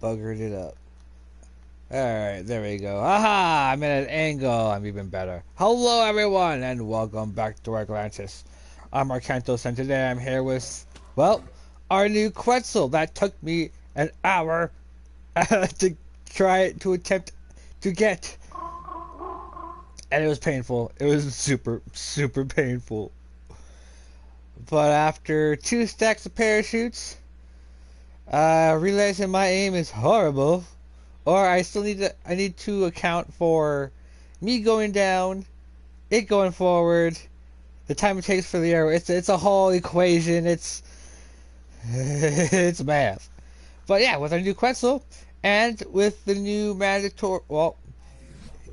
buggered it up. Alright, there we go. Aha! I'm at an angle. I'm even better. Hello, everyone, and welcome back to Arkantos. I'm Arkantos, and today I'm here with, well, our new Quetzal. That took me an hour to attempt to get. And it was painful. It was super, super painful. But after 2 stacks of parachutes, realizing my aim is horrible, or I need to account for me going down, it going forward, the time it takes for the arrow. It's a whole equation. It's it's math. But yeah, with our new Quetzal and with the new mandatory, well,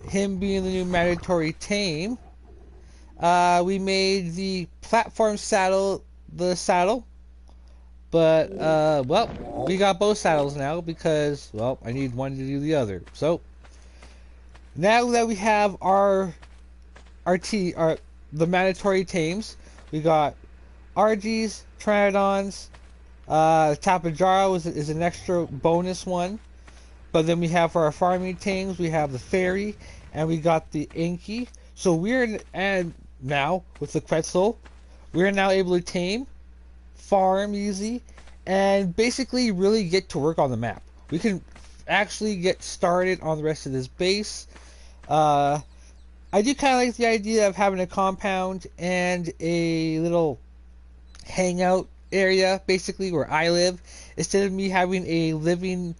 him being the new mandatory tame, we made the platform saddle the saddle. But, well, we got both saddles now because, well, I need one to do the other. So, now that we have the mandatory tames, we got RGs, Pteranodons, Tapajaro is an extra bonus one. But then we have for our farming tames, we have the Fairy, and we got the Inky. So and now, with the Quetzal, we're now able to tame, farm easy, and basically really get to work on the map. We can actually get started on the rest of this base. I do kind of like the idea of having a compound and a little hangout area, basically where I live, instead of me having a living.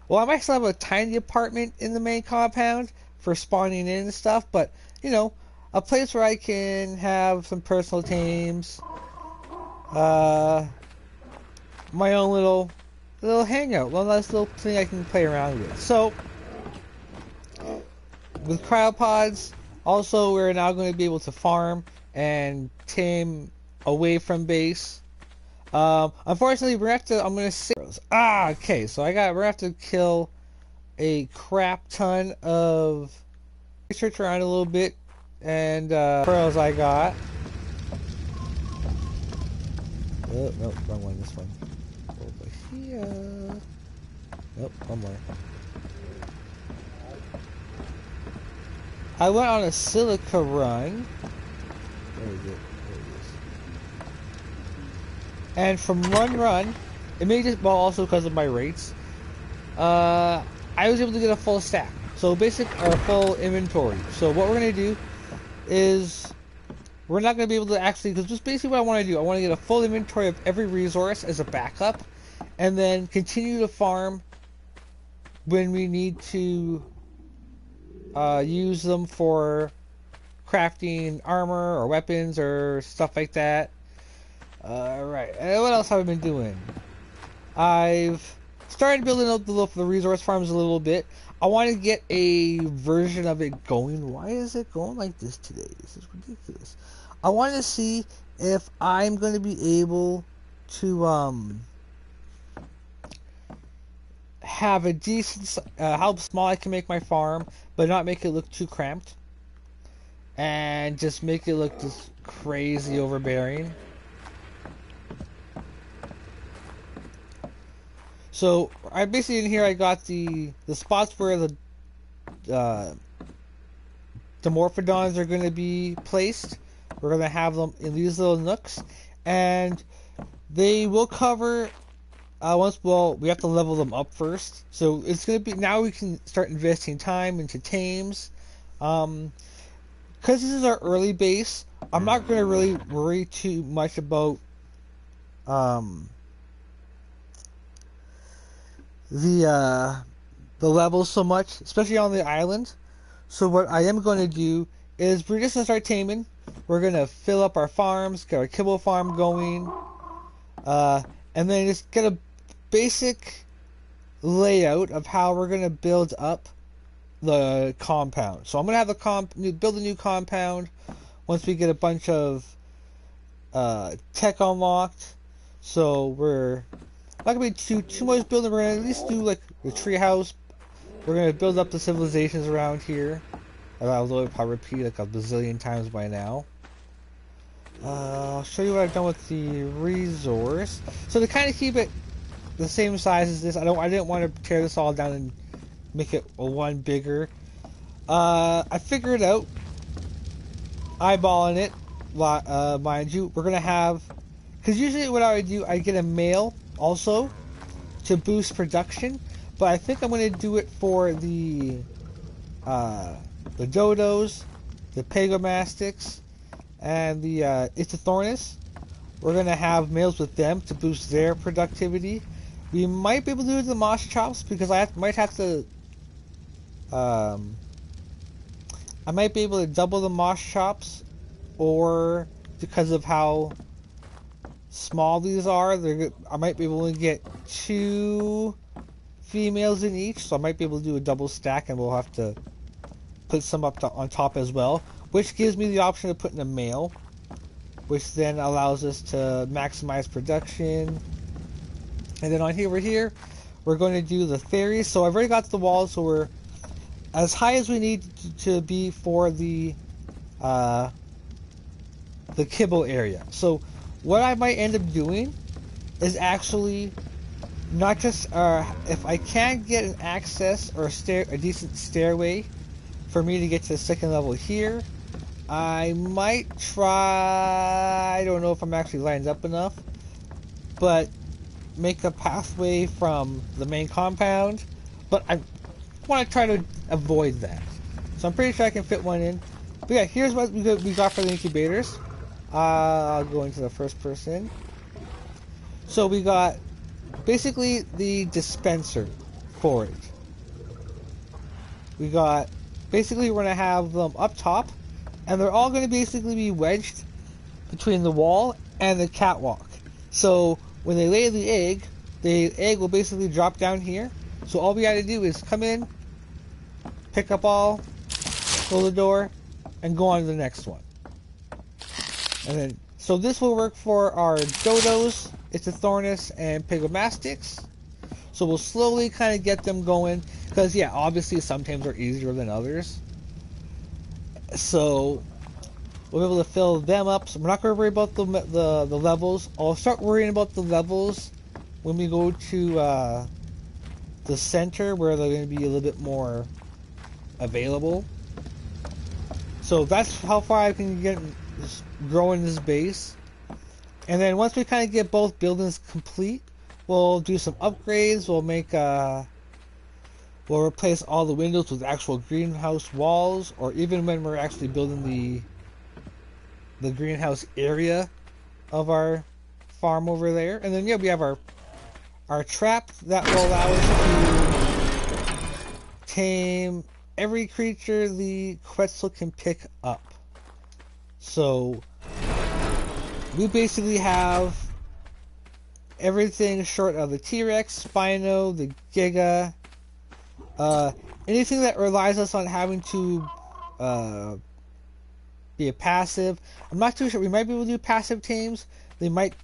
Well, I might still have a tiny apartment in the main compound for spawning in and stuff, but you know, a place where I can have some personal tames. My own little hangout, one last little thing I can play around with. So, with cryopods, also we're now going to be able to farm and tame away from base. Unfortunately, I'm going to save. Okay, so we're going to have to kill a crap ton of. Research around a little bit, and pearls I got. Oh, no, wrong one, this one. Over here. Nope, one more. I went on a silica run. Where is it? There it is. And from one run, it may just, well, also because of my rates, I was able to get a full stack. So full inventory. So what we're going to do is, we're not going to be able to actually, because just basically what I want to do, I want to get a full inventory of every resource as a backup, and then continue to farm when we need to use them for crafting armor or weapons or stuff like that. Alright, and what else have I been doing? I've started building up the resource farms a little bit. I want to get a version of it going. Why is it going like this today? This is ridiculous. I want to see if I'm going to be able to have a decent how small I can make my farm, but not make it look too cramped, and just make it look just crazy overbearing. So I basically in here I got the spots where the Morphodons are going to be placed. We're going to have them in these little nooks, and they will cover we have to level them up first. So it's going to be, now we can start investing time into tames. Because this is our early base, I'm not going to really worry too much about the levels so much, especially on the island. So what I am going to do is we're just going to start taming. We're going to fill up our farms, get our kibble farm going, and then just get a basic layout of how we're going to build up the compound. So I'm going to have build a new compound once we get a bunch of tech unlocked. So we're not going to be too much building. We're going to at least do like the tree house. We're going to build up the civilizations around here. Although I'll probably repeat like a bazillion times by now. I'll show you what I've done with the resource. So to kind of keep it the same size as this. I didn't want to tear this all down and make it one bigger. I figured out, eyeballing it, mind you, we're gonna have, because usually what I would do, I get a male also to boost production, but I think I'm gonna do it for the dodos, the pagomastics, and the Ithothornis. We're gonna have males with them to boost their productivity. We might be able to do the moss chops because might have to. I might be able to double the moss chops, or because of how small these are, I might be able to get 2 females in each. So I might be able to do a double stack, and we'll have to put some on top as well, which gives me the option of putting a male, which then allows us to maximize production. And then over here, we're going to do the fairies. So I've already got the walls, so we're as high as we need to be for the kibble area. So what I might end up doing is actually not just if I can't get an access or a decent stairway for me to get to the second level here, I might try, I don't know if I'm actually lined up enough, but make a pathway from the main compound, but I want to try to avoid that. So I'm pretty sure I can fit one in. But yeah, here's what we got for the incubators. I'll go into the first person. So we got basically the dispenser for it. We got, basically we're going to have them up top, and they're all going to basically be wedged between the wall and the catwalk. So when they lay the egg will basically drop down here. So all we got to do is come in, pick up all, close the door, and go on to the next one. And then, so this will work for our dodos, Ithothornis, and pagomastics. So we'll slowly kind of get them going, because yeah, obviously some tames are easier than others. So we'll be able to fill them up. So we're not going to worry about the levels. I'll start worrying about the levels when we go to the center, where they're going to be a little bit more available. So that's how far I can get growing this base. And then once we kind of get both buildings complete, we'll do some upgrades. We'll make we'll replace all the windows with actual greenhouse walls, or even when we're actually building the greenhouse area of our farm over there. And then yeah, we have our trap that will allow us to tame every creature the Quetzal can pick up. So we basically have everything short of the T-Rex, Spino, the Giga, anything that relies us on having to be a passive. I'm not too sure. We might be able to do passive tames. They might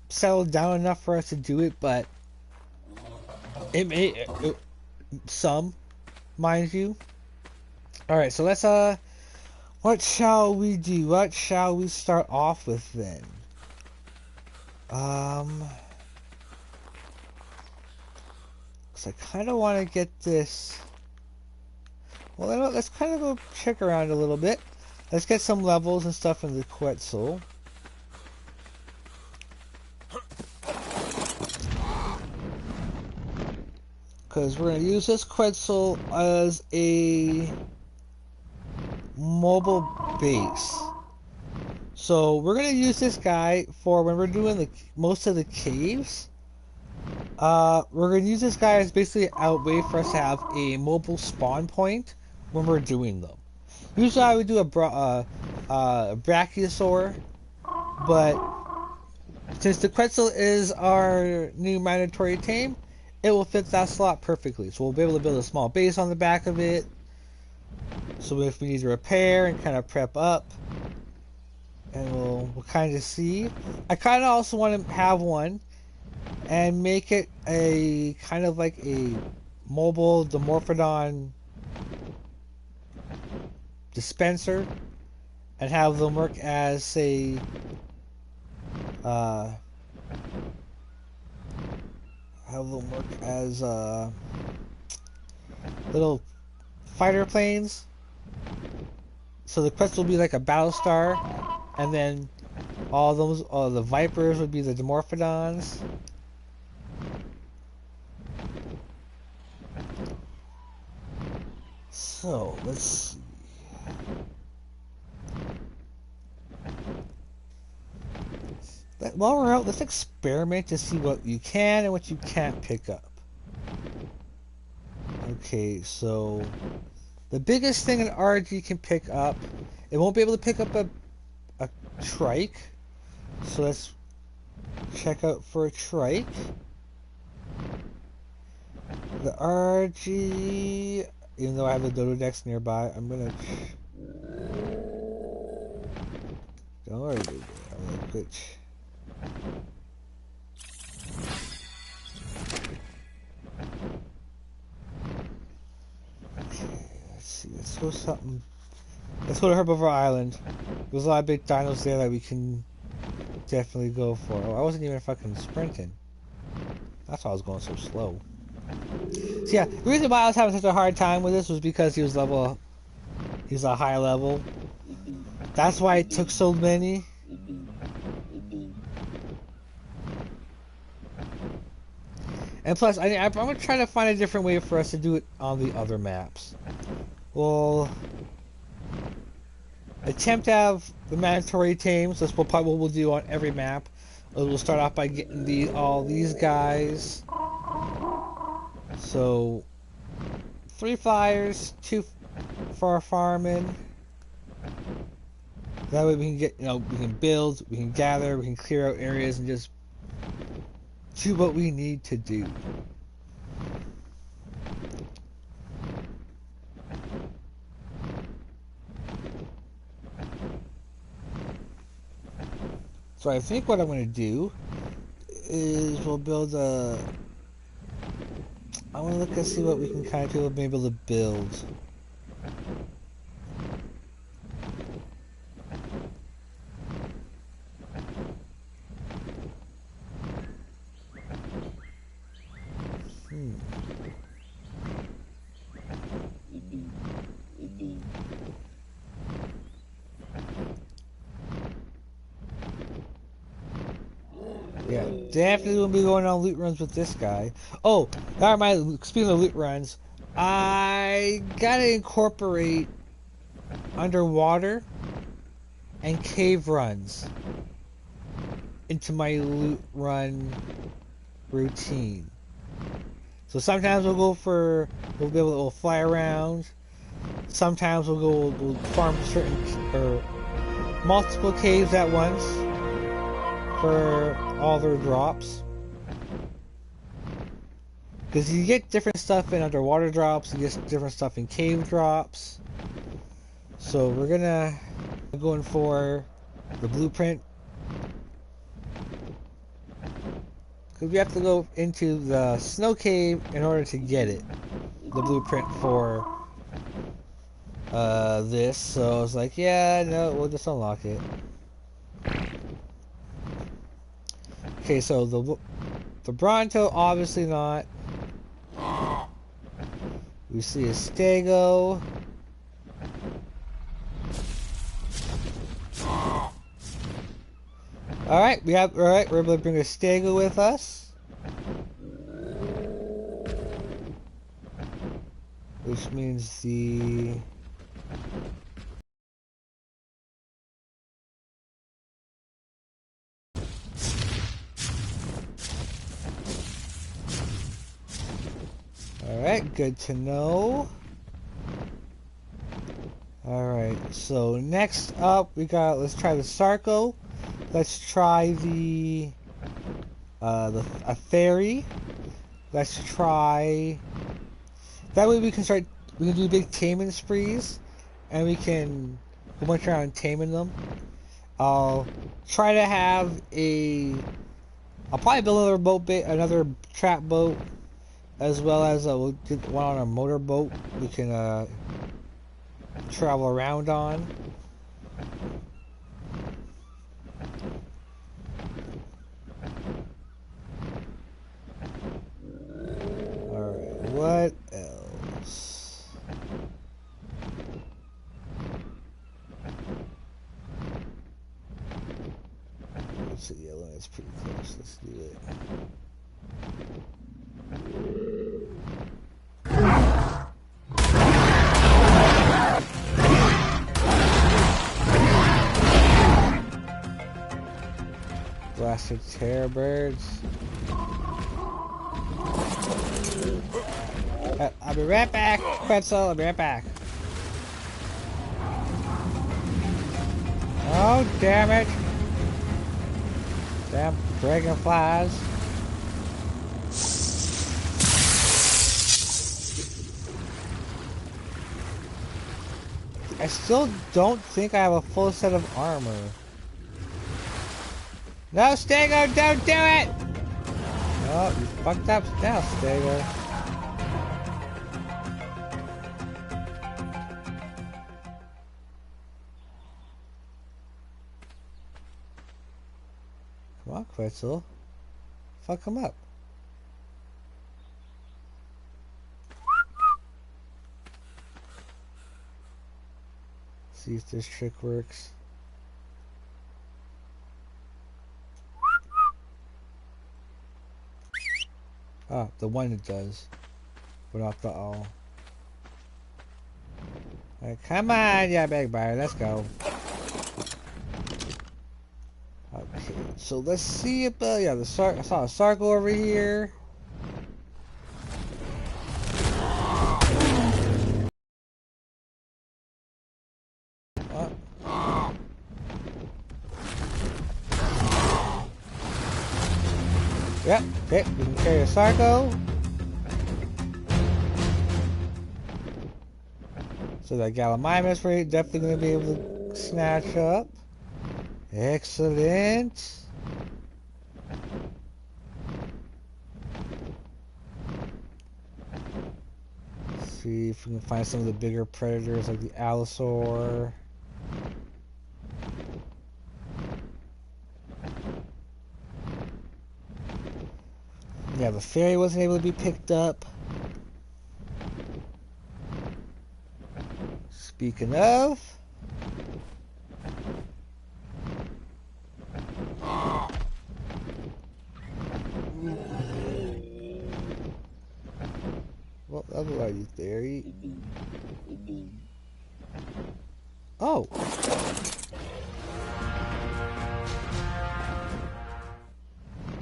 settle down enough for us to do it, but it may some, mind you. All right, so let's what shall we do? What shall we start off with then? Cause I kind of want to get this. Well, let's kind of go check around a little bit. Let's get some levels and stuff in the Quetzal. Because we're going to use this Quetzal as a mobile base. So we're going to use this guy for when we're doing most of the caves. We're going to use this guy as basically a way for us to have a mobile spawn point when we're doing them. Usually I would do a Brachiosaur, but since the Quetzal is our new mandatory tame, it will fit that slot perfectly. So we'll be able to build a small base on the back of it. So if we need to repair and kind of prep up, and we'll kind of see. I kind of also want to have one and make it a kind of like a mobile Dimorphodon dispenser, and have them work as a have them work as little fighter planes. So the quest will be like a battle star, and then all the Vipers would be the Dimorphodons. So let's see. While we're out, let's experiment to see what you can and what you can't pick up. Okay, so the biggest thing an RG can pick up, it won't be able to pick up a trike. So let's check out for a trike. The RG, even though I have the Dodo decks nearby, I'm gonna. Don't worry, baby. I'm gonna glitch. Okay, let's see. Let's go something. Let's go to Herbivore Island. There's a lot of big dinos there that we can definitely go for. Oh, I wasn't even fucking sprinting. That's why I was going so slow. So yeah, the reason why I was having such a hard time with this was because he's a high level. That's why it took so many. And plus, I'm going to try to find a different way for us to do it on the other maps. We'll attempt to have the mandatory tames. That's what we'll do on every map. We'll start off by getting all these guys. So 3 flyers, 2 for our farming. That way we can get, we can build, we can gather, we can clear out areas and just do what we need to do. So I think what I'm going to do is we'll build a... I want to look and see what we can kind of be able to build. Yeah, definitely will be going on loot runs with this guy. Oh, that reminds, speaking of loot runs, I gotta incorporate underwater and cave runs into my loot run routine. So sometimes we'll fly around. Sometimes we'll farm certain or multiple caves at once for all their drops. Because you get different stuff in underwater drops, you get different stuff in cave drops. So we're going for the blueprint. Because we have to go into the snow cave in order to get it. The blueprint for this. So I was like, yeah, no, we'll just unlock it. Okay, so the Bronto, obviously not. We see a Stego. Alright, we're able to bring a Stego with us. Which means the... Alright, good to know. Alright, so next up we got, let's try the Sarco. Let's try a ferry. Let's try... That way we can do big taming sprees. And we can go much around taming them. I'll try to have I'll probably build another trap boat. As well as we'll get one on a motorboat we can travel around on. what else? Let's see, yellow, that's pretty close. Let's do it. Blasted terror birds. I'll be right back, Pretzel. I'll be right back. Oh, damn it. Damn dragonflies. I still don't think I have a full set of armor. No, Stego, don't do it! Oh, you fucked up now, Stego. Come on, Quetzal. Fuck him up. See if this trick works. Ah, the one it does, but not the all. Alright, come on, yeah, big buyer, let's go. Okay, so let's see if yeah, I saw a Sargo over here. Yep, okay, we can carry a Sargo. So that Gallimimus we're definitely going to be able to snatch up. Excellent. Let's see if we can find some of the bigger predators like the Allosaur. Yeah, the fairy wasn't able to be picked up. Speaking of, what level are you, fairy? Oh.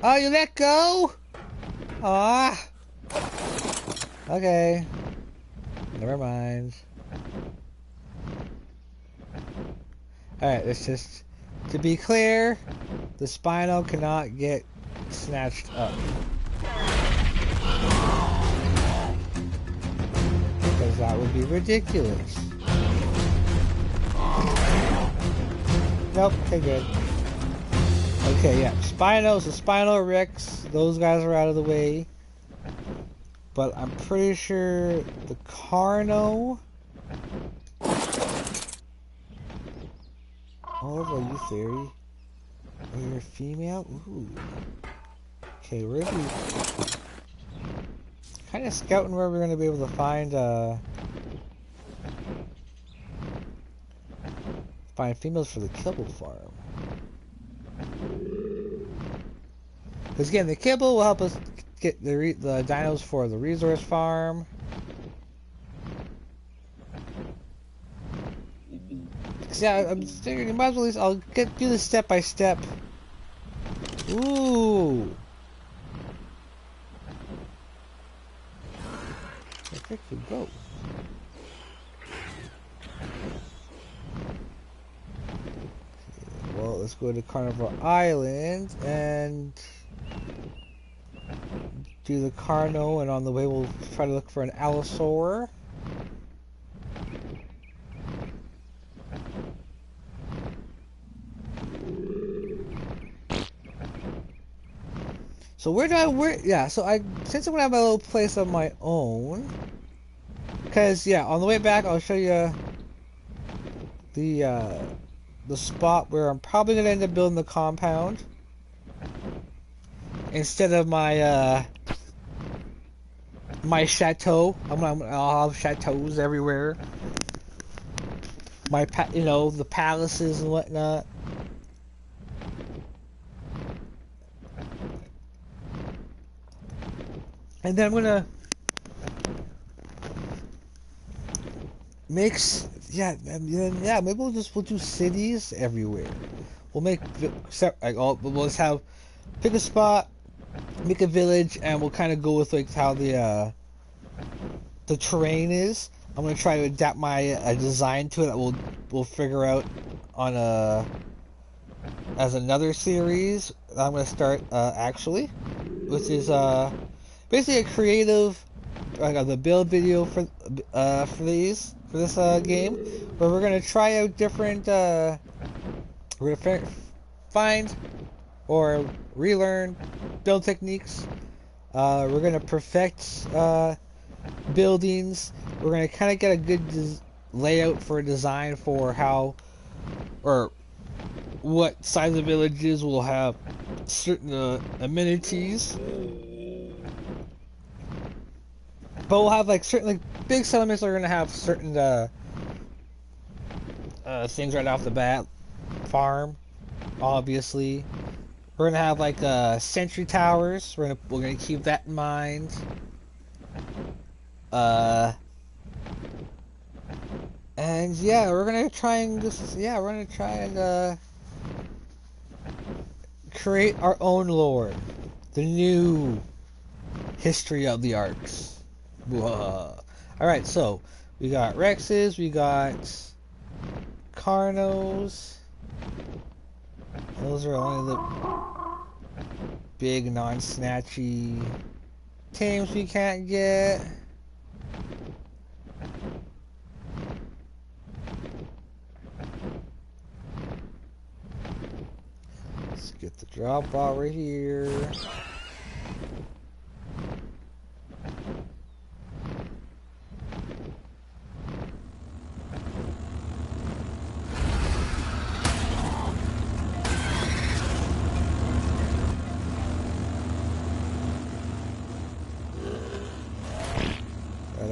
Oh, you let go? Ah. Okay. Never mind. Alright, let's just... To be clear, the Spino cannot get snatched up. Because that would be ridiculous. Nope, okay, good. Okay, yeah, Spinos, the Spino Rex, those guys are out of the way. But I'm pretty sure the Carno... Oh, are you fairy? Oh, you're a female? Ooh. Okay, where are we? Kind of scouting where we're going to be able to find females for the kibble farm. Because again, the kibble will help us get the dinos for the resource farm. Yeah, I'm thinking you might as well at least I'll do this step by step. Ooh. Where could we go? Okay, well, let's go to Carnivore Island and do the Carno, and on the way we'll try to look for an Allosaur. So since I'm gonna have my little place of my own, because yeah, on the way back I'll show you the spot where I'm probably gonna end up building the compound instead of my my chateau. I'll have chateaus everywhere. The palaces and whatnot. And then I'm gonna mix. Yeah, maybe we'll do cities everywhere. We'll make we'll just have pick a spot, make a village, and we'll kind of go with like how the terrain is. I'm gonna try to adapt my design to it. That we'll figure out on as another series that I'm gonna start actually, which is basically a creative the build video for this game, where we're gonna try out different we're gonna find or relearn build techniques. We're gonna perfect buildings. We're gonna kind of get a good layout for a design for how or what size of villages will have certain amenities. But we'll have like certain big settlements are gonna have certain things right off the bat. Farm, obviously. We're gonna have like sentry towers. We're gonna keep that in mind. And yeah, we're gonna try and create our own lore, the new history of the arcs. Whoa. All right, so we got Rexes, we got Carnos. Those are only the big non-snatchy teams we can't get. Let's get the drop ball right here.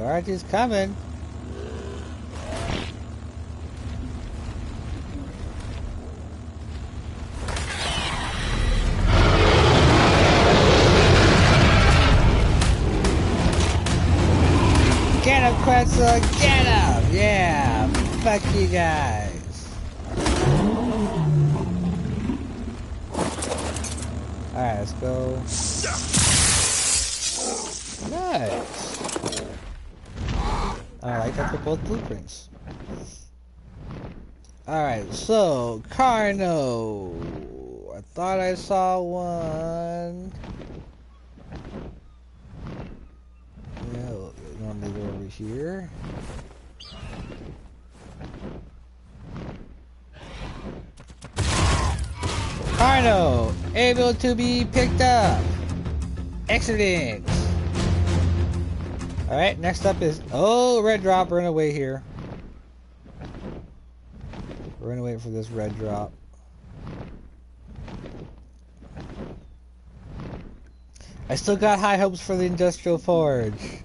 Archie's coming. Get him, Quetzal! Get him! Yeah! Fuck you guys! Alright, let's go. Nice! Alright, that's for both blueprints. Alright, so, Carno. I thought I saw one. Yeah, normally go over here. Carno, able to be picked up. Excellent. Alright, next up is... Oh, red drop. We're gonna wait here. We're gonna wait for this red drop. I still got high hopes for the Industrial Forge.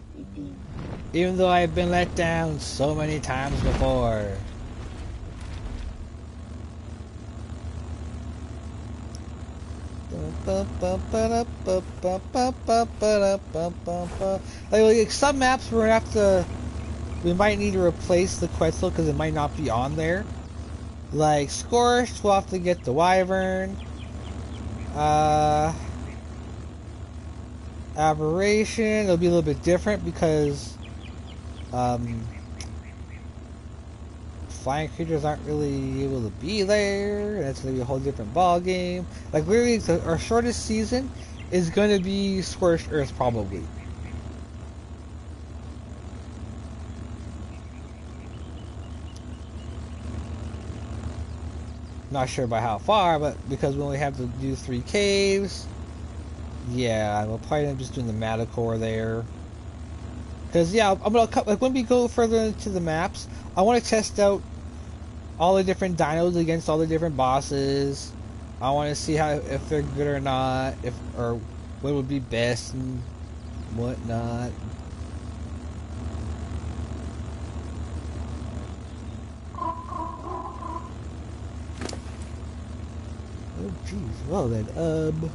Even though I've been let down so many times before. Like some maps we're gonna have to, we might need to replace the Quetzal because it might not be on there. Like Scorched, we'll have to get the Wyvern. Aberration, it'll be a little bit different because flying creatures aren't really able to be there. That's gonna be a whole different ball game. Like literally, our shortest season is gonna be Scorched Earth probably. Not sure by how far, but because we only have to do 3 caves. Yeah, we'll probably end up just doing the Matacore there. Because yeah, I'm gonna like when we go further into the maps, I want to test out all the different dinos against all the different bosses. I want to see how if they're good or not, or what would be best and whatnot. Jeez, well then, 1,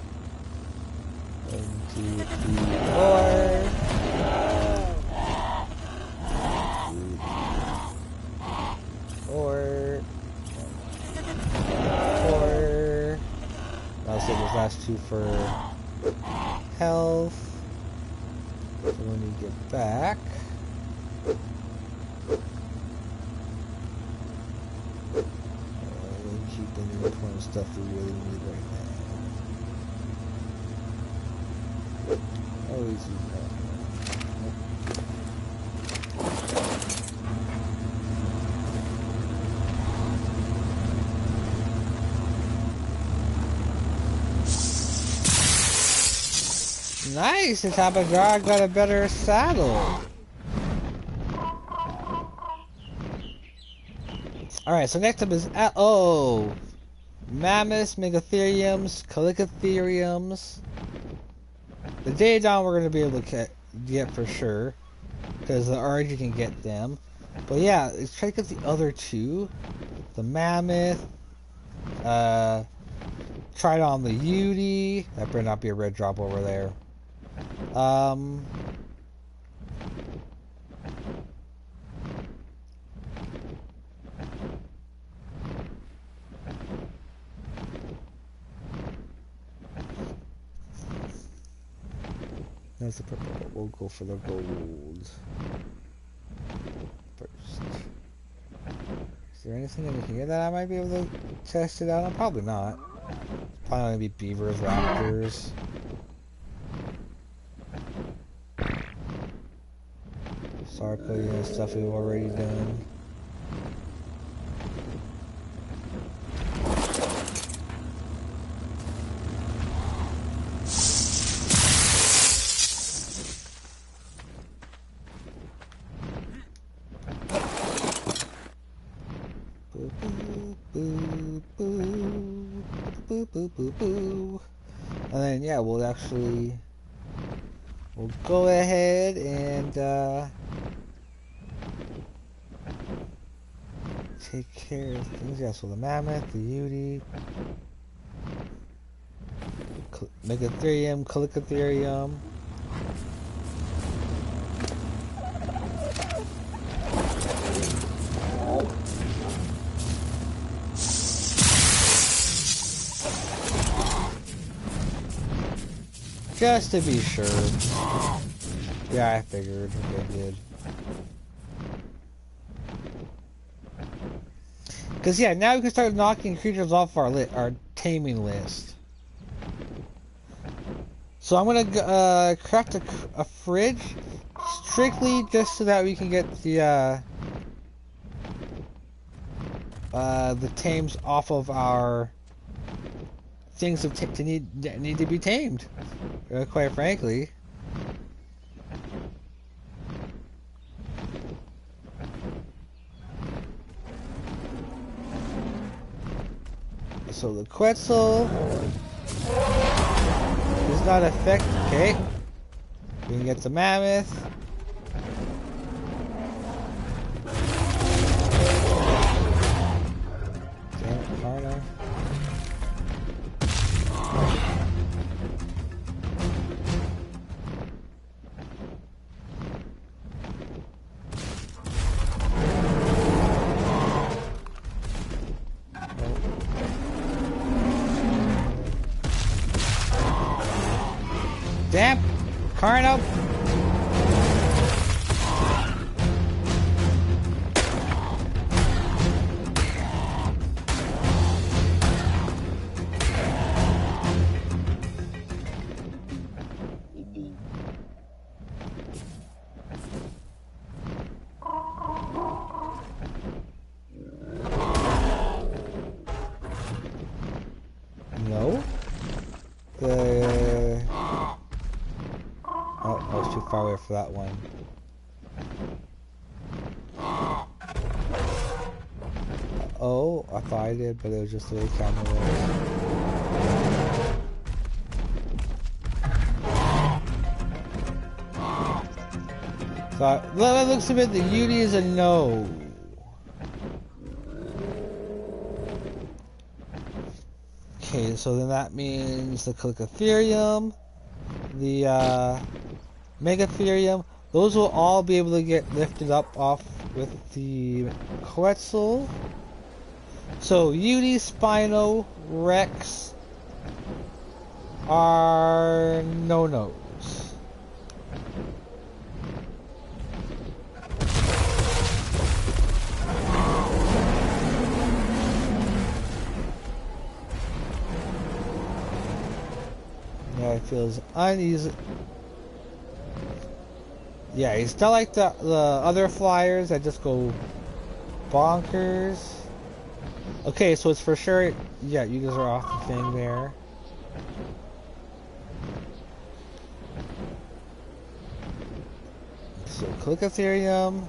2, 3, 4. 4. 4. I'll save those last 2 for health. So when you get back, we'll keep the important stuff we really need right now. Always use that. Nice! The top of Jar got a better saddle. Alright, so next up is Mammoths, Megatheriums, Calicotheriums. The Daedon we're going to be able to get for sure, because the RG can get them. But yeah, let's try to get the other 2. The Mammoth, tried on the Yudi. That better not be a red drop over there. That's the purple, but we'll go for the gold first. Is there anything in here that I might be able to test it out on? Probably not. It's probably gonna be beavers, raptors. Sarcodia and stuff we've already done. Boo, boo, boo, boo, boo, boo, boo. And then yeah, we'll go ahead and take care of things. Yeah, so the Mammoth, the Yudi, Megatherium, Calicotherium. Just to be sure. Yeah, I figured. Okay, good. Because yeah, now we can start knocking creatures off our taming list. So I'm gonna craft a fridge strictly just so that we can get the tames off of our things that need to be tamed. Quite frankly. So the Quetzal does not affect. Okay, we can get the Mammoth. Damn it, Carno. Damn! Carno! No? Oh, I was too far away for that one. Oh, I thought I did, but it was just the way the camera was. So, well, it looks a bit, the Yudi is a no. Okay, so then that means the Clicotherium, the Megatherium, those will all be able to get lifted up off with the Quetzal. So Uni, Spino, Rex are no-nos. Yeah, it feels uneasy. Yeah, he's not like the other flyers that just go bonkers. Okay, so it's for sure. Yeah, you guys are off the thing there. So Clicotherium,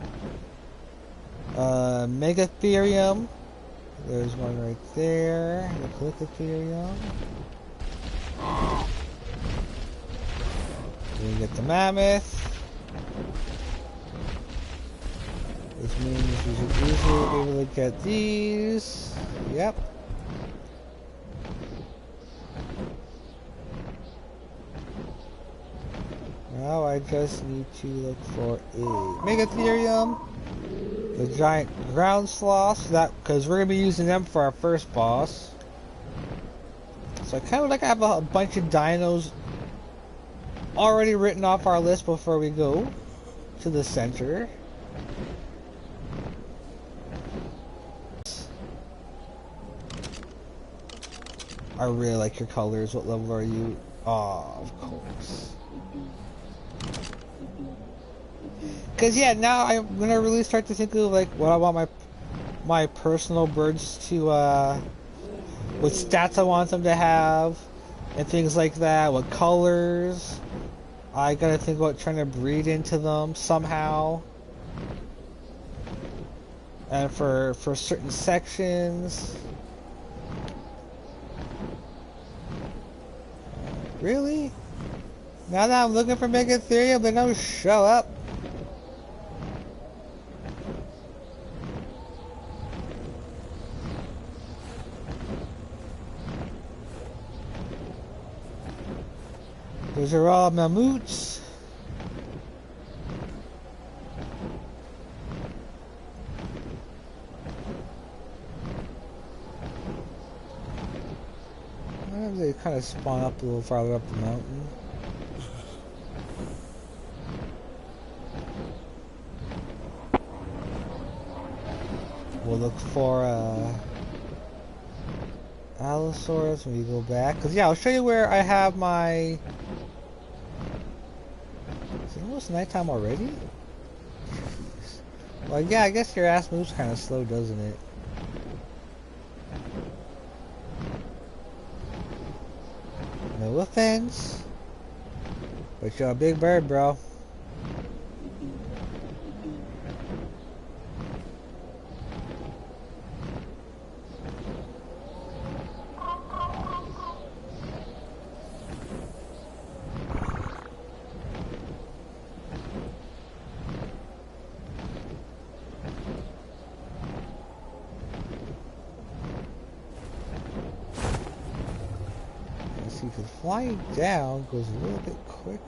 Megatherium. There's one right there. The Clicotherium. We get the Mammoth. Which means we should easily be able to get these. Yep. Now I just need to look for a Megatherium, the giant ground sloths, because we're gonna be using them for our first boss. So I kind of like to have a bunch of dinos already written off our list before we go to the center. I really like your colors. What level are you? Oh, of course. Cause yeah, now I'm gonna really start to think of like what I want my personal birds to what stats I want them to have and things like that, what colors. I gotta think about trying to breed into them somehow. And for certain sections. Really? Now that I'm looking for Megatherium, they don't show up. Those are all mammoths. They kind of spawn up a little farther up the mountain. We'll look for Allosaurus when we go back. Because yeah, I'll show you where I have my... Is it almost nighttime already? Well, yeah, I guess your ass moves kind of slow, doesn't it? No offense, but you're a big bird, bro. Because flying down goes a little bit quicker.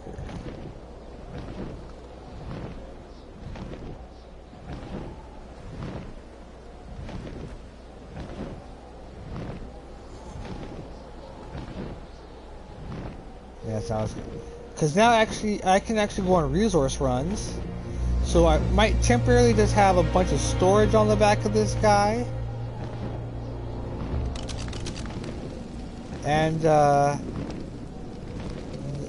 Yeah, that sounds good. Because now actually I can actually go on resource runs. So I might temporarily just have a bunch of storage on the back of this guy. And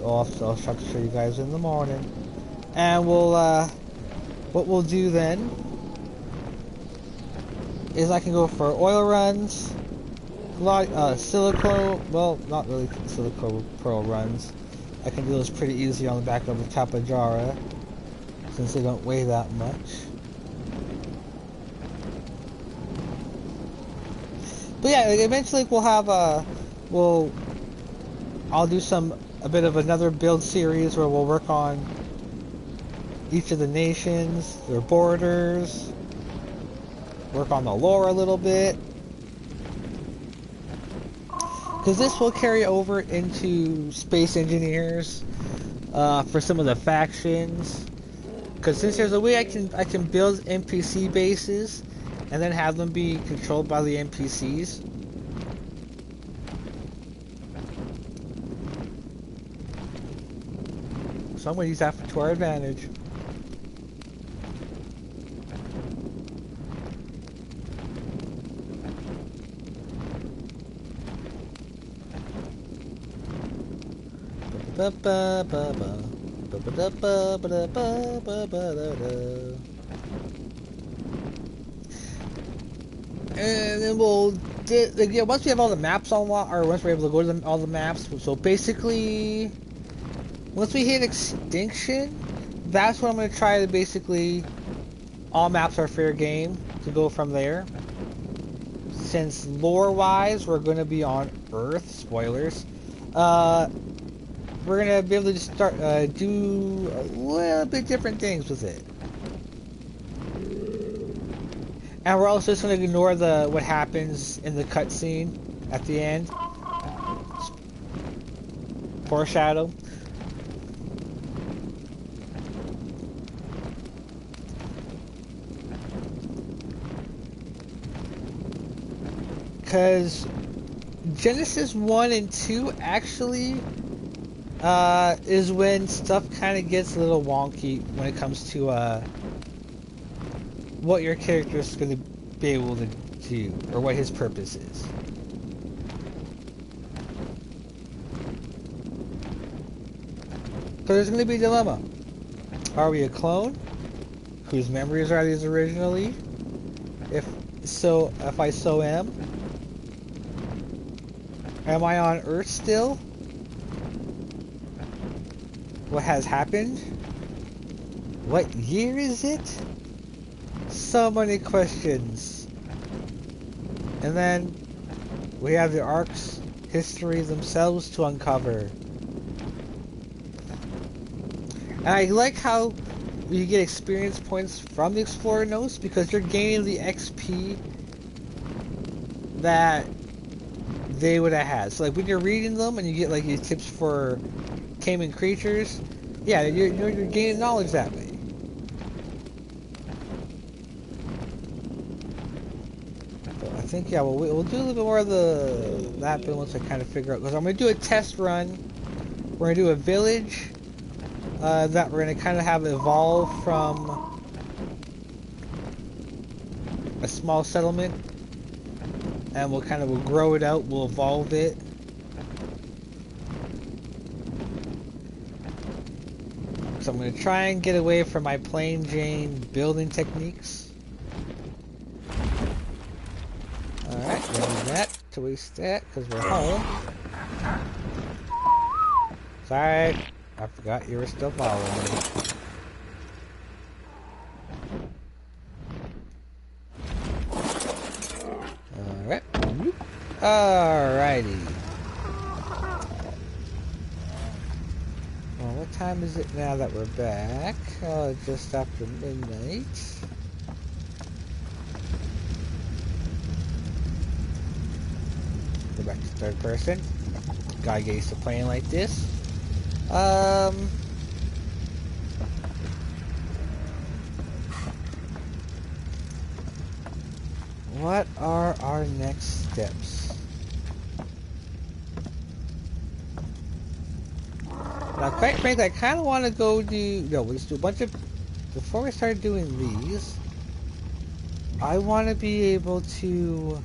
I'll try to show you guys in the morning. And we'll what we'll do then is I can go for oil runs, silico, well, not really silico pearl runs. I can do those pretty easy on the back of the Tapajara since they don't weigh that much. But yeah, eventually we'll have I'll do a bit of another build series where we'll work on each of the nations, their borders, work on the lore a little bit. because this will carry over into Space Engineers for some of the factions. Because since there's a way I can build NPC bases and then have them be controlled by the NPCs. So I'm going to use that to our advantage. And then we'll once we have all the maps unlocked, or once we're able to go to all the maps. So basically, once we hit extinction, that's when I'm going to try to basically all maps are fair game to go from there. Since lore-wise, we're going to be on Earth. Spoilers. We're going to be able to just start do a little bit different things with it. And we're also just going to ignore what happens in the cutscene at the end. Foreshadow. Because Genesis 1 and 2 actually is when stuff kind of gets a little wonky when it comes to what your character is going to be able to do, or what his purpose is. So there's going to be a dilemma. Are we a clone whose memories are these originally? If I so am. Am I on Earth still? What has happened? What year is it? So many questions. And then we have the Ark's history themselves to uncover. And I like how you get experience points from the Explorer Notes, because you're gaining the XP that they would have had. So like when you're reading them and you get like these tips for taming creatures, yeah, you're gaining knowledge that way. So I think we'll do a little bit more of that bit once I kind of figure out, because I'm gonna do a test run. We're gonna do a village that we're gonna kind of have evolve from a small settlement. And we'll grow it out, we'll evolve it. So I'm going to try and get away from my plain Jane building techniques. Alright, there's that to waste that, because we're home. Sorry, I forgot you were still following me. Alrighty. Well, what time is it now that we're back? Just after midnight. Go back to third person. Gotta get used to playing like this. What are our next steps? Now, quite frankly, I kind of want to go do... No, let's do a bunch of... Before we start doing these, I want to be able to...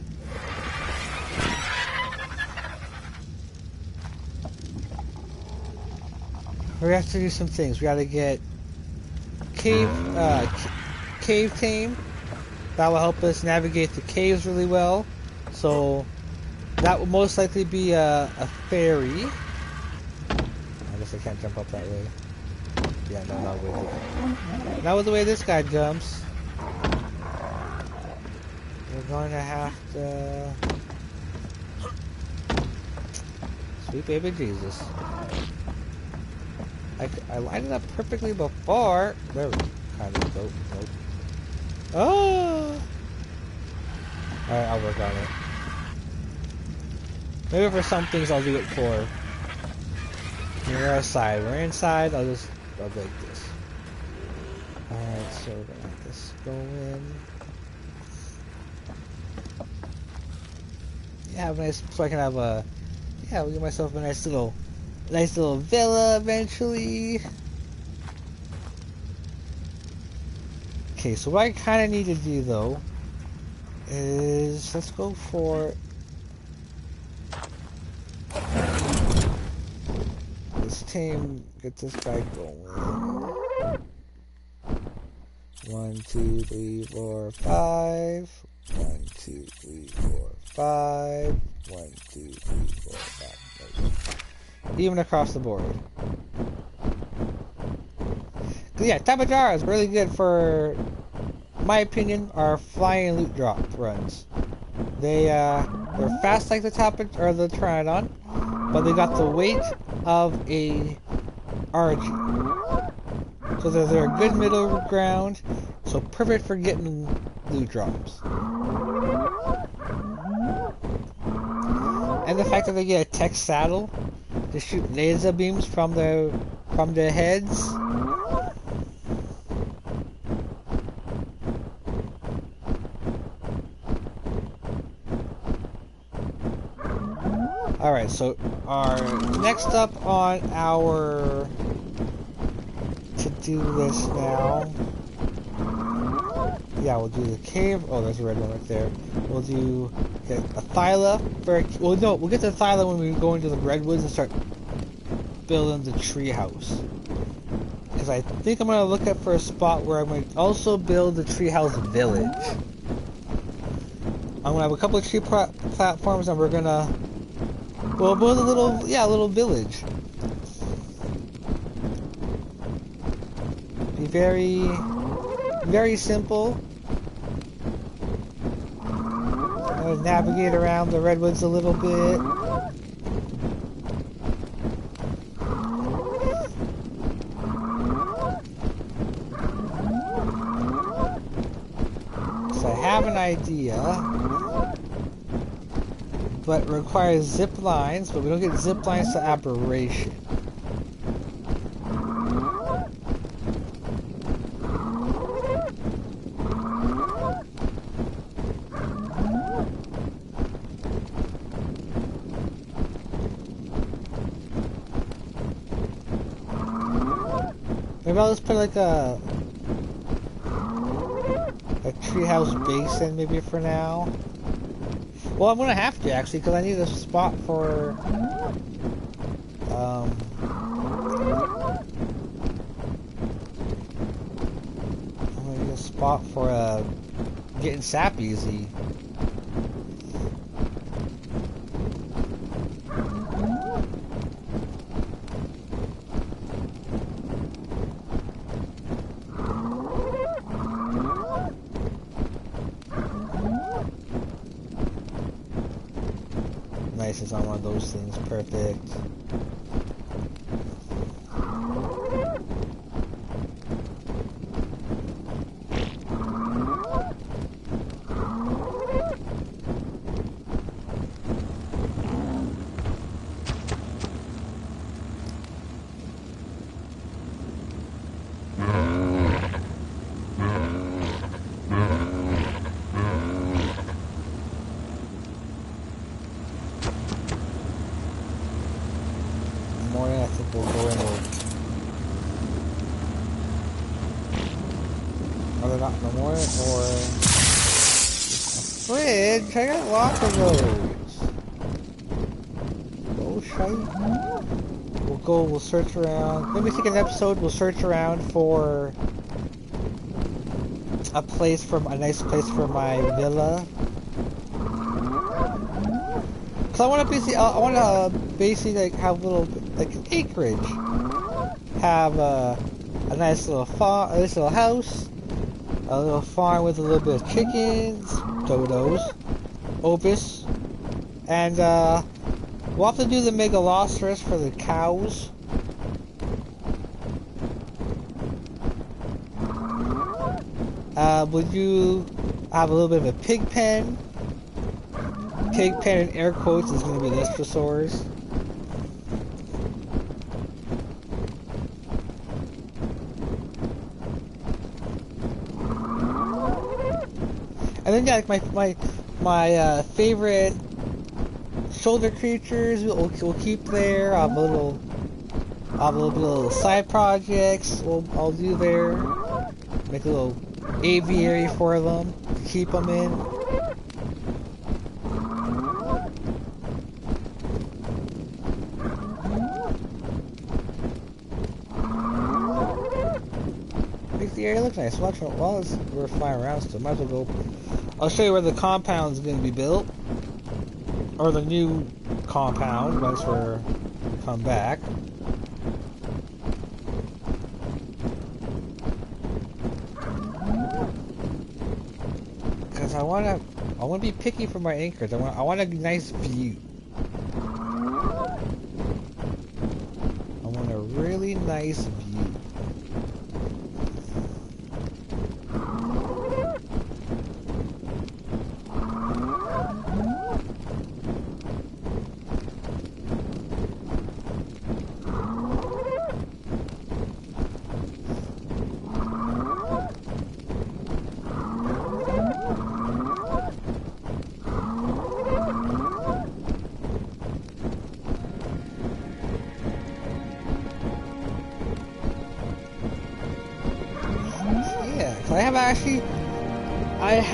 We have to do some things. We got to get cave tame. That will help us navigate the caves really well. So that will most likely be a ferry. I guess I can't jump up that way. Yeah, no, not with it. Not with the way this guy jumps. We're going to have to... Sweet baby Jesus. I lined it up perfectly before. There we go. Kind of dope. Nope. Oh! Alright, I'll work on it. Maybe for some things I'll do it for. We're outside. We're inside. I'll do like this. Alright, so we're gonna let this go in. Yeah, have a nice, so I can have a, yeah, I'll get myself a nice little villa eventually. Okay, so what I kind of need to do though is, let's go for this team, get this guy going. 1, 2, 3, 4, 5. 1, 2, 3, 4, 5. 1, 2, 3, 4, 5. Even across the board. Yeah, Tapajara is really good for, my opinion, our flying loot drop runs. They're fast like the Pteranodon, but they got the weight of a RG. So they're a good middle ground, so perfect for getting loot drops. And the fact that they get a tech saddle to shoot laser beams from their heads. Alright, so our next up on our to do this now. Yeah, we'll do the cave. Oh, there's a red one right there. We'll do get a thyla for. Well, no, we'll get the thyla when we go into the redwoods and start building the tree house. Because I think I'm gonna look at for a spot where I'm gonna also build the treehouse village. I'm gonna have a couple of tree platforms, and we're gonna build a little village. Be very simple. Navigate around the redwoods a little bit. So I have an idea, but it requires zip lines, but we don't get zip lines to Aberration. Maybe I'll just put like a treehouse basin maybe for now. Well, I'm gonna have to actually because I need a spot for I need a spot for getting sap easy. Nice, it's on one of those things. Perfect. I think we'll go in with either not no more or a fridge. I got lots of those. Oh shite. We'll search around. Maybe take an episode, we'll search around for a nice place for my villa. So I want to basically like have a little like an acreage, have a nice little farm, a nice little house, a little farm with a little bit of chickens, dodos, opus, and we'll have to do the megalosaurus for the cows. Would you have a little bit of a pig pen? pig pen in air quotes is going to be the Istrosaurs. And then yeah, like my favorite shoulder creatures we'll keep there. I have little side projects I'll do there. Make a little aviary for them to keep them in. Makes the area look nice. While we're flying around still, might as well go. I'll show you where the compound's going to be built. Or the new compound once we come back. Because I wanna be picky for my anchors. I want a nice view. I want a really nice view.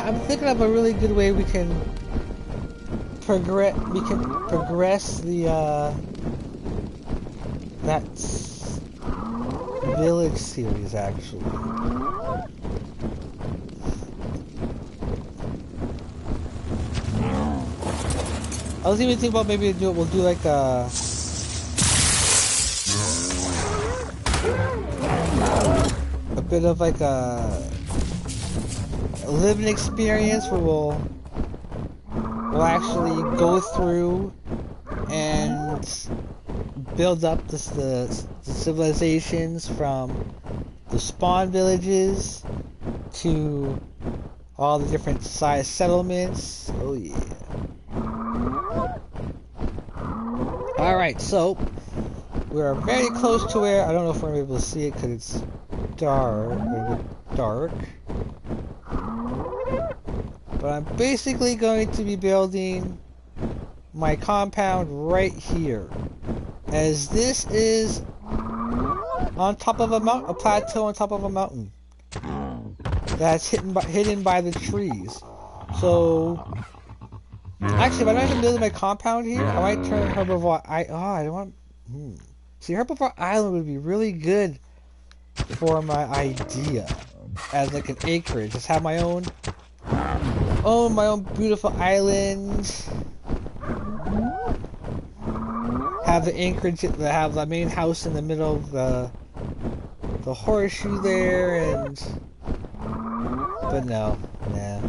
I'm thinking of a really good way we can progress the that village series actually. I was even thinking about maybe we'll do like a bit of like a living experience where we'll actually go through and build up the civilizations from the spawn villages to all the different size settlements. Oh yeah. Alright, so we're very close to where, I don't know if we're going to be able to see it because it's dark. But I'm basically going to be building my compound right here. As this is on top of a plateau on top of a mountain. That's hidden by the trees. So, actually, if I'm not even building my compound here, I might turn Herbivore See, Herbivore Island would be really good for my idea. As like an acreage. Just have my own beautiful island. Have the anchorage, have the main house in the middle of the horseshoe there, but no, nah.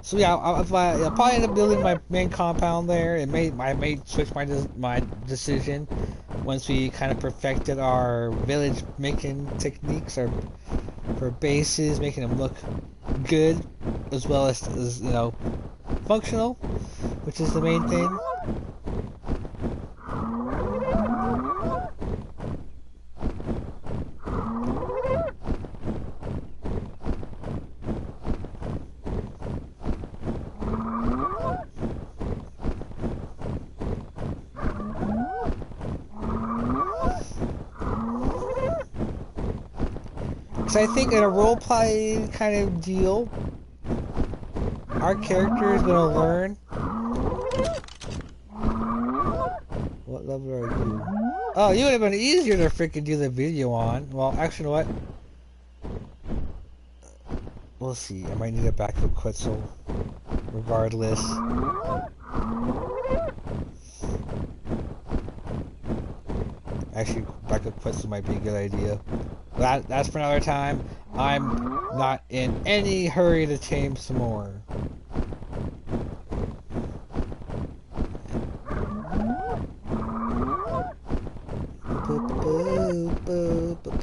So yeah, I'll probably end up building my main compound there. I may switch my decision once we kind of perfected our village making techniques, for bases, making them look good as well as you know, functional, which is the main thing. So I think in a role-play kind of deal, our character is gonna learn. What level are you? Oh, you would have been easier to freaking do the video on. Well, actually, you know what? We'll see. I might need a backup Quetzal. Regardless. Actually, backup Quetzal might be a good idea. That's for another time. I'm not in any hurry to tame some more. Boop, boop, boop, But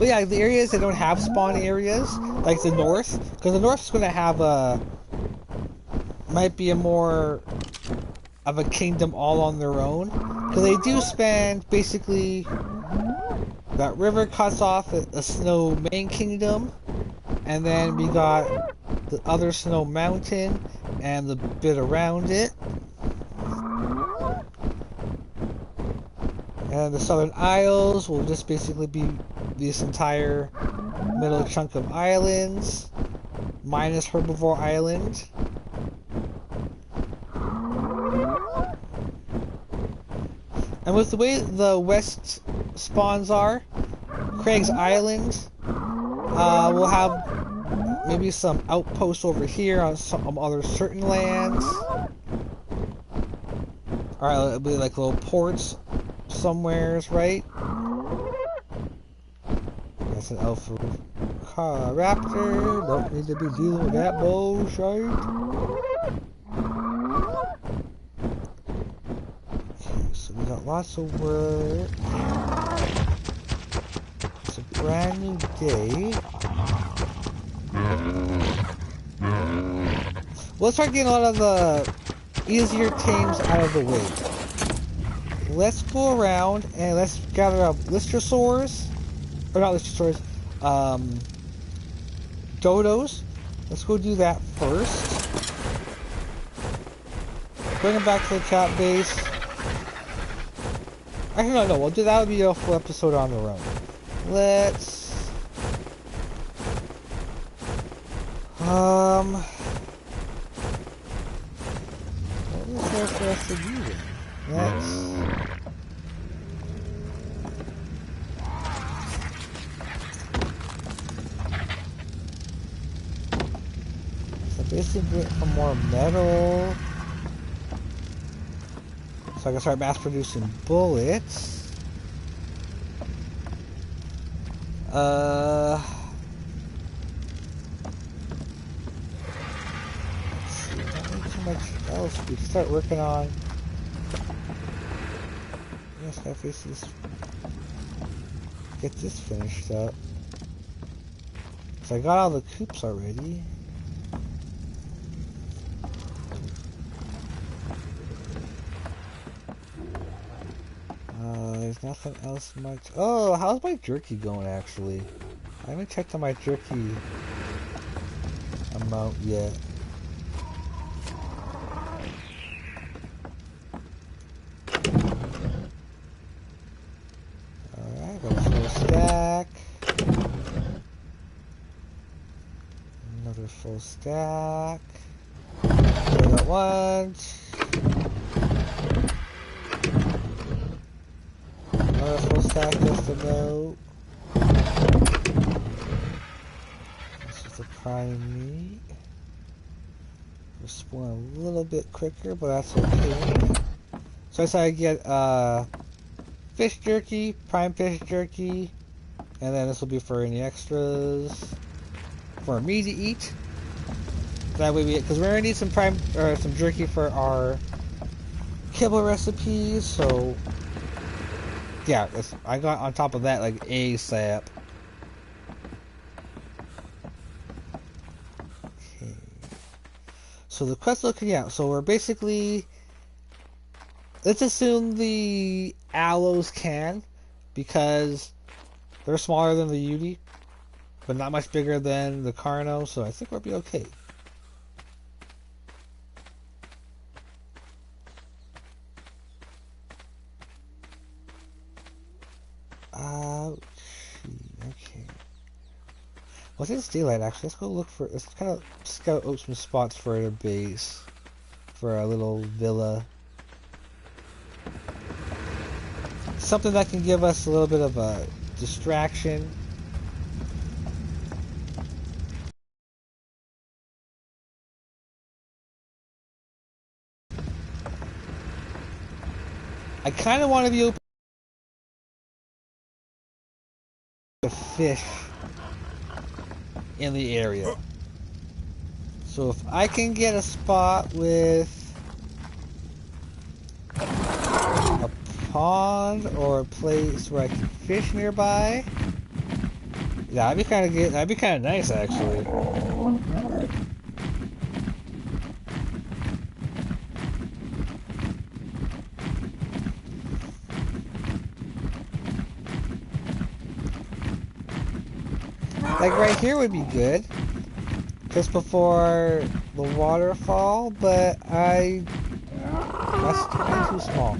yeah, the areas that don't have spawn areas, like the north, because the north is going to have might be a more of a kingdom all on their own. Because they do spend basically, that river cuts off a snow main kingdom, and then we got the other snow mountain and the bit around it. And the Southern Isles will just basically be this entire middle chunk of islands, minus Herbivore Island. And with the way the west spawns are, Craig's Island will have maybe some outposts over here on some other certain lands. Alright, it'll be like little ports somewheres, right? That's an alpha raptor. Don't need to be dealing with that bullshit. Okay, so we got lots of work. It's a brand new day. Let's start getting a lot of the easier tames out of the way. Let's go around and let's gather up Listersaurs, or not Listersaurs, Dodos. Let's go do that first. Bring them back to the chat base. Actually, no, we'll do that. Would be a full episode on their own. Let's what is there for us to do then? So basically get some more metal. So I can start mass producing bullets. Let's see, not really too much else. We can start working on. Yes, I have to get this finished up. So I got all the coops already. There's nothing else much. Oh, how's my jerky going actually? I haven't checked on my jerky amount yet. Alright, got a full stack. Another full stack. Got one. Another full stack just to go. This is the prime meat. We're spawning a little bit quicker, but that's okay. So I decided to get fish jerky, prime fish jerky, and then this will be for any extras for me to eat. That way because we're gonna need some prime or some jerky for our kibble recipes. So yeah, I got on top of that like ASAP. Okay. So the quest looking out. So we're basically, let's assume the aloes can, because they're smaller than the Yudi, but not much bigger than the Carno. So I think we'll be okay. Okay. Well, since it's daylight, actually, let's go look for. Let's kind of scout out some spots for a base, for a little villa. Something that can give us a little bit of a distraction. I kind of want to be open to fish in the area. So if I can get a spot with a pond or a place where I can fish nearby. Yeah, that'd be kind of good. That'd be kind of nice, actually. Like right here would be good, just before the waterfall, but that's kind of too small.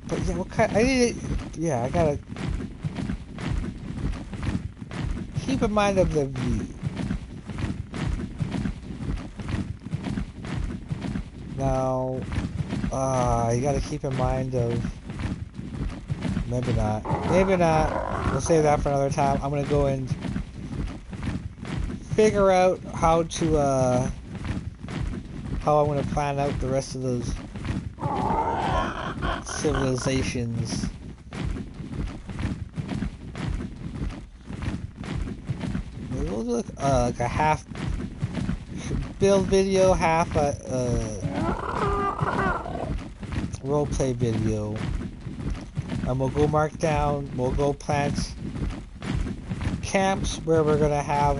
But yeah, what kind? I need to. Yeah, I gotta keep in mind of the view. Now, you gotta keep in mind of. Maybe not. Maybe not. We'll save that for another time. I'm gonna go and figure out how to how I'm gonna plan out the rest of those civilizations. Maybe we'll do like a half build video, half a roleplay video. And we'll go mark down, we'll go plant camps where we're gonna have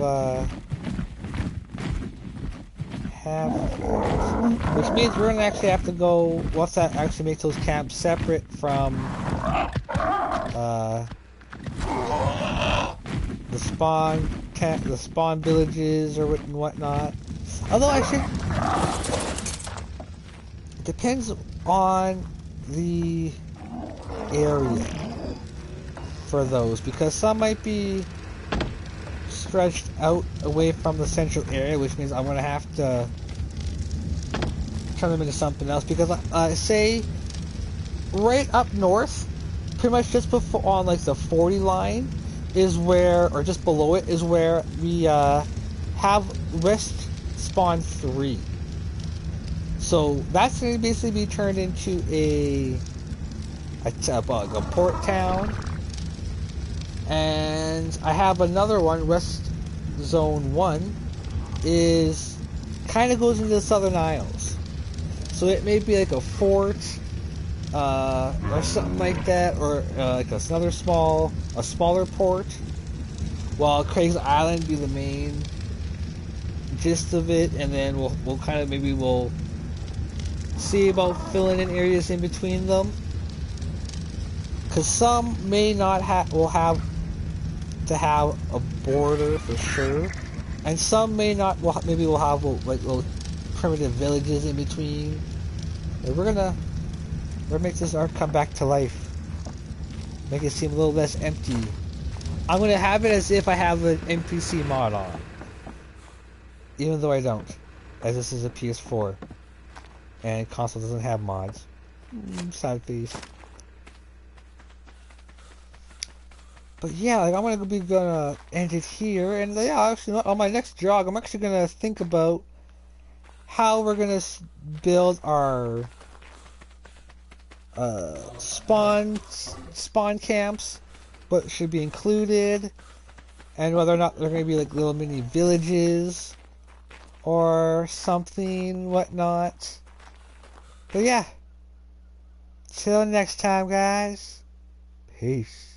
which means we're gonna actually have to go, what's that, actually make those camps separate from the spawn villages or whatnot. Although actually, it depends on the area for those, because some might be stretched out away from the central area, which means I'm gonna have to turn them into something else. Because say right up north, pretty much just before on like the 40 line is where, or just below it is where we have West Spawn 3. So that's going to basically be turned into a port town. And I have another one, West Zone 1, is kind of goes into the Southern Isles. So it may be like a fort, or something like that, or like another smaller port, while Craig's Island be the main gist of it, and then we'll kind of we'll see about filling in areas in between them, because some may not will have to have a border for sure, and some may not. Maybe we'll have like little primitive villages in between. And we're gonna make this arc come back to life, make it seem a little less empty. I'm gonna have it as if I have an NPC mod on, even though I don't, as this is a PS4 and console doesn't have mods. Sad face. But yeah, like I'm gonna end it here, and yeah, actually on my next jog, I'm actually gonna think about how we're gonna build our spawn camps, what should be included, and whether or not they're gonna be like little mini villages or something whatnot. But yeah, till next time, guys. Peace.